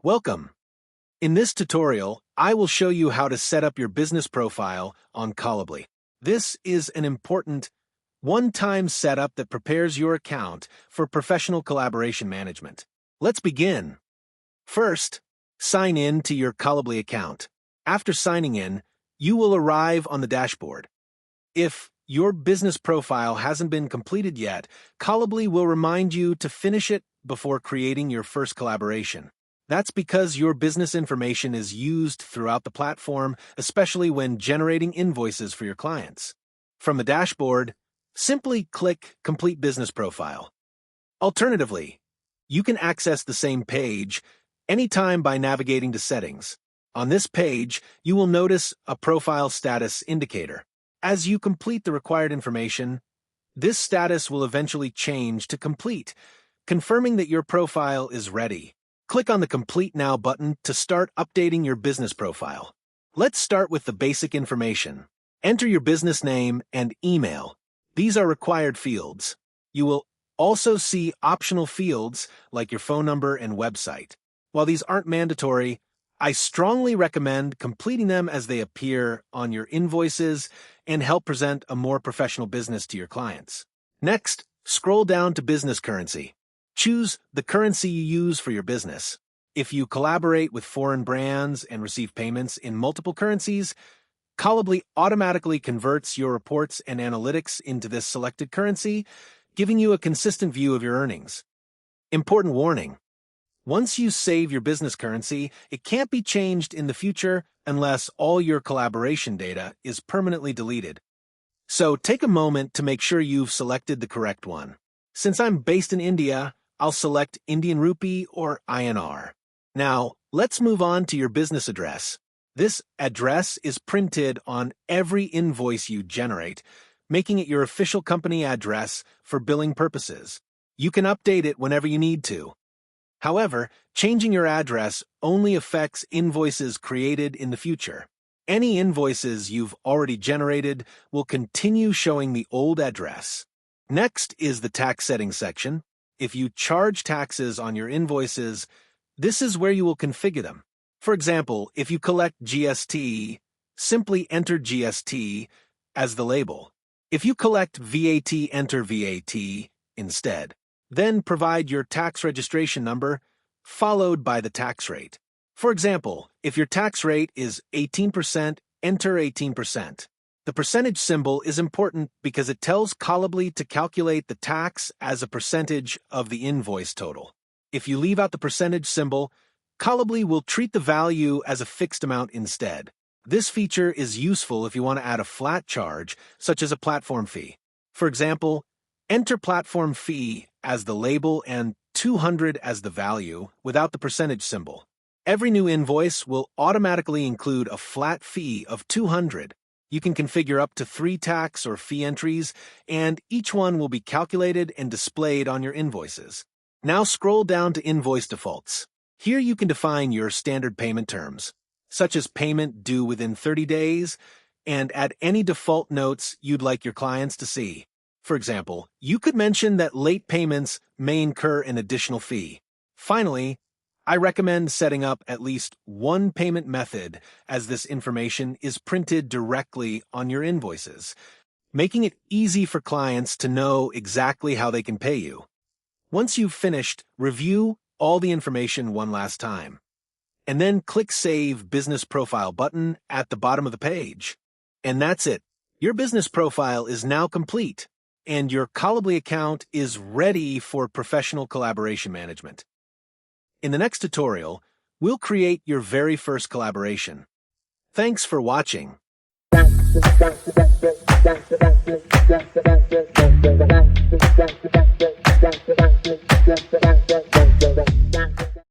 Welcome. In this tutorial, I will show you how to set up your business profile on Collably. This is an important one-time setup that prepares your account for professional collaboration management. Let's begin. First, sign in to your Collably account. After signing in, you will arrive on the dashboard. If your business profile hasn't been completed yet, Collably will remind you to finish it before creating your first collaboration. That's because your business information is used throughout the platform, especially when generating invoices for your clients. From the dashboard, simply click Complete Business Profile. Alternatively, you can access the same page anytime by navigating to Settings. On this page, you will notice a Profile Status indicator. As you complete the required information, this status will eventually change to Complete, confirming that your profile is ready. Click on the Complete Now button to start updating your business profile. Let's start with the basic information. Enter your business name and email. These are required fields. You will also see optional fields like your phone number and website. While these aren't mandatory, I strongly recommend completing them as they appear on your invoices and help present a more professional business to your clients. Next, scroll down to Business Currency. Choose the currency you use for your business. If you collaborate with foreign brands and receive payments in multiple currencies, Collably automatically converts your reports and analytics into this selected currency, giving you a consistent view of your earnings. Important warning: once you save your business currency, it can't be changed in the future unless all your collaboration data is permanently deleted. So take a moment to make sure you've selected the correct one. Since I'm based in India, I'll select Indian Rupee or INR. Now, let's move on to your business address. This address is printed on every invoice you generate, making it your official company address for billing purposes. You can update it whenever you need to. However, changing your address only affects invoices created in the future. Any invoices you've already generated will continue showing the old address. Next is the tax settings section. If you charge taxes on your invoices, this is where you will configure them. For example, if you collect GST, simply enter GST as the label. If you collect VAT, enter VAT instead. Then provide your tax registration number, followed by the tax rate. For example, if your tax rate is 18%, enter 18%. The percentage symbol is important because it tells Collably to calculate the tax as a percentage of the invoice total. If you leave out the percentage symbol, Collably will treat the value as a fixed amount instead. This feature is useful if you want to add a flat charge, such as a platform fee. For example, enter platform fee as the label and 200 as the value without the percentage symbol. Every new invoice will automatically include a flat fee of 200. You can configure up to 3 tax or fee entries, and each one will be calculated and displayed on your invoices. Now scroll down to Invoice Defaults. Here you can define your standard payment terms, such as payment due within 30 days, and add any default notes you'd like your clients to see. For example, you could mention that late payments may incur an additional fee. Finally, I recommend setting up at least one payment method, as this information is printed directly on your invoices, making it easy for clients to know exactly how they can pay you. Once you've finished, review all the information one last time, and then click Save Business Profile button at the bottom of the page. And that's it. Your business profile is now complete, and your Collably account is ready for professional collaboration management. In the next tutorial, we'll create your very first collaboration. Thanks for watching.